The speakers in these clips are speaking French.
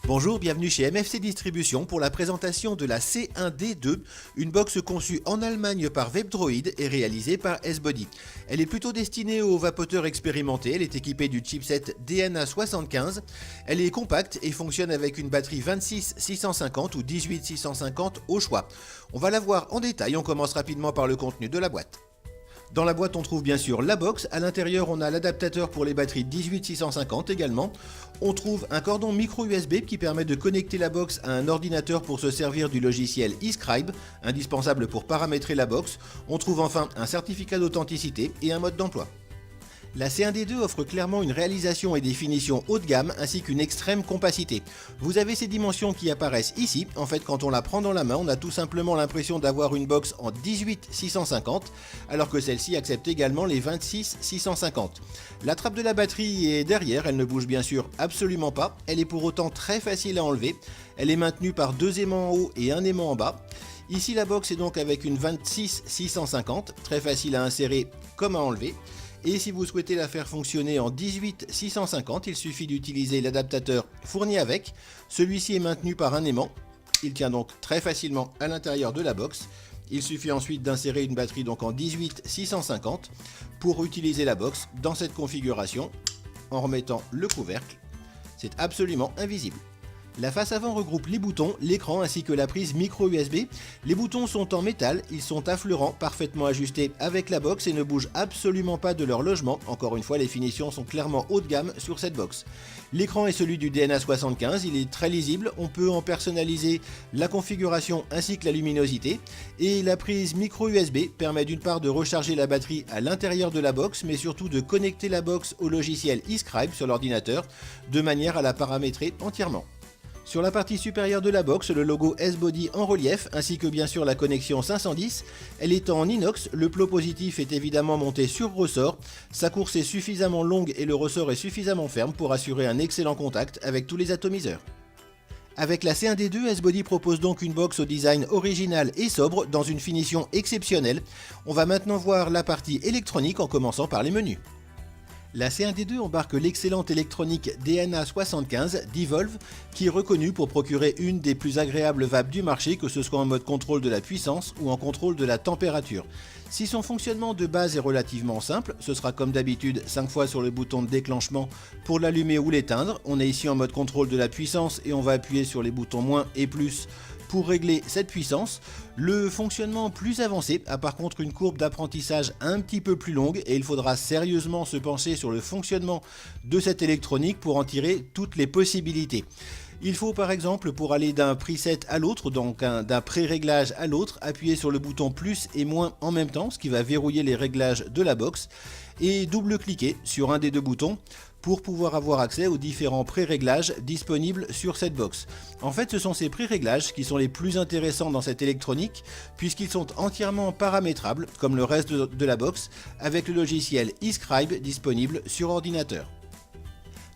Bonjour, bienvenue chez MFC Distribution pour la présentation de la C1D2, une box conçue en Allemagne par Webdroid et réalisée par S-Body. Elle est plutôt destinée aux vapoteurs expérimentés, elle est équipée du chipset DNA75, elle est compacte et fonctionne avec une batterie 26650 ou 18650 au choix. On va la voir en détail, on commence rapidement par le contenu de la boîte. Dans la boîte, on trouve bien sûr la box. À l'intérieur, on a l'adaptateur pour les batteries 18650 également. On trouve un cordon micro USB qui permet de connecter la box à un ordinateur pour se servir du logiciel eScribe, indispensable pour paramétrer la box. On trouve enfin un certificat d'authenticité et un mode d'emploi. La C1D2 offre clairement une réalisation et des finitions haut de gamme ainsi qu'une extrême compacité. Vous avez ces dimensions qui apparaissent ici. En fait, quand on la prend dans la main, on a tout simplement l'impression d'avoir une box en 18650 alors que celle-ci accepte également les 26650. La trappe de la batterie est derrière, elle ne bouge bien sûr absolument pas. Elle est pour autant très facile à enlever. Elle est maintenue par deux aimants en haut et un aimant en bas. Ici, la box est donc avec une 26650, très facile à insérer comme à enlever. Et si vous souhaitez la faire fonctionner en 18650, il suffit d'utiliser l'adaptateur fourni avec. Celui-ci est maintenu par un aimant. Il tient donc très facilement à l'intérieur de la box. Il suffit ensuite d'insérer une batterie donc en 18650 pour utiliser la box dans cette configuration en remettant le couvercle. C'est absolument invisible. La face avant regroupe les boutons, l'écran ainsi que la prise micro USB. Les boutons sont en métal, ils sont affleurants, parfaitement ajustés avec la box et ne bougent absolument pas de leur logement. Encore une fois, les finitions sont clairement haut de gamme sur cette box. L'écran est celui du DNA75, il est très lisible, on peut en personnaliser la configuration ainsi que la luminosité. Et la prise micro USB permet d'une part de recharger la batterie à l'intérieur de la box, mais surtout de connecter la box au logiciel eScribe sur l'ordinateur, de manière à la paramétrer entièrement. Sur la partie supérieure de la box, le logo S-Body en relief, ainsi que bien sûr la connexion 510. Elle est en inox, le plot positif est évidemment monté sur ressort. Sa course est suffisamment longue et le ressort est suffisamment ferme pour assurer un excellent contact avec tous les atomiseurs. Avec la C1D2, S-Body propose donc une box au design original et sobre dans une finition exceptionnelle. On va maintenant voir la partie électronique en commençant par les menus. La C1D2 embarque l'excellente électronique DNA75 d'Evolve qui est reconnue pour procurer une des plus agréables vapes du marché, que ce soit en mode contrôle de la puissance ou en contrôle de la température. Si son fonctionnement de base est relativement simple, ce sera comme d'habitude 5 fois sur le bouton de déclenchement pour l'allumer ou l'éteindre. On est ici en mode contrôle de la puissance et on va appuyer sur les boutons moins et plus pour régler cette puissance. Le fonctionnement plus avancé a par contre une courbe d'apprentissage un petit peu plus longue et il faudra sérieusement se pencher sur le fonctionnement de cette électronique pour en tirer toutes les possibilités. Il faut par exemple, pour aller d'un preset à l'autre, donc d'un pré-réglage à l'autre, appuyer sur le bouton plus et moins en même temps, ce qui va verrouiller les réglages de la box, et double-cliquer sur un des deux boutons pour pouvoir avoir accès aux différents pré-réglages disponibles sur cette box. En fait, ce sont ces pré-réglages qui sont les plus intéressants dans cette électronique, puisqu'ils sont entièrement paramétrables, comme le reste de la box, avec le logiciel eScribe disponible sur ordinateur.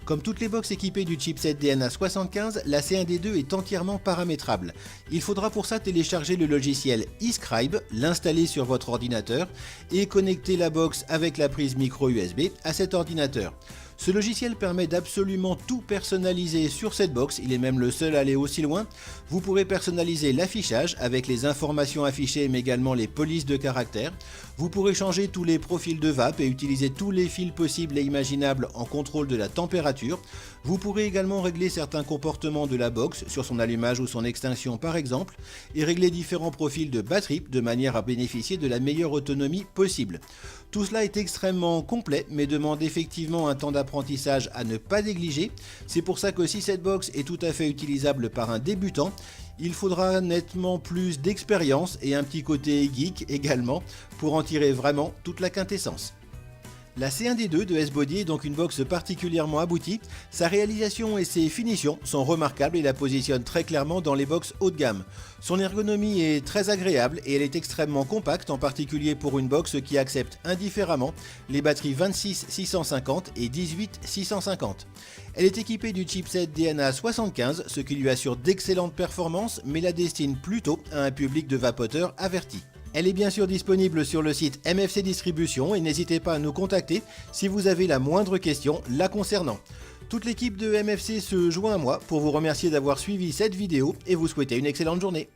Comme toutes les box équipées du chipset DNA75, la C1D2 est entièrement paramétrable. Il faudra pour ça télécharger le logiciel eScribe, l'installer sur votre ordinateur et connecter la box avec la prise micro USB à cet ordinateur. Ce logiciel permet d'absolument tout personnaliser sur cette box, il est même le seul à aller aussi loin. Vous pourrez personnaliser l'affichage avec les informations affichées mais également les polices de caractères. Vous pourrez changer tous les profils de vape et utiliser tous les fils possibles et imaginables en contrôle de la température. Vous pourrez également régler certains comportements de la box sur son allumage ou son extinction par exemple et régler différents profils de batterie de manière à bénéficier de la meilleure autonomie possible. Tout cela est extrêmement complet mais demande effectivement un temps d'apprentissage à ne pas négliger. C'est pour ça que si cette box est tout à fait utilisable par un débutant, il faudra nettement plus d'expérience et un petit côté geek également pour en tirer vraiment toute la quintessence. La C1D2 de S-Body est donc une box particulièrement aboutie, sa réalisation et ses finitions sont remarquables et la positionnent très clairement dans les box haut de gamme. Son ergonomie est très agréable et elle est extrêmement compacte, en particulier pour une box qui accepte indifféremment les batteries 26650 et 18650. Elle est équipée du chipset DNA75, ce qui lui assure d'excellentes performances mais la destine plutôt à un public de vapoteurs avertis. Elle est bien sûr disponible sur le site MFC Distribution et n'hésitez pas à nous contacter si vous avez la moindre question la concernant. Toute l'équipe de MFC se joint à moi pour vous remercier d'avoir suivi cette vidéo et vous souhaiter une excellente journée.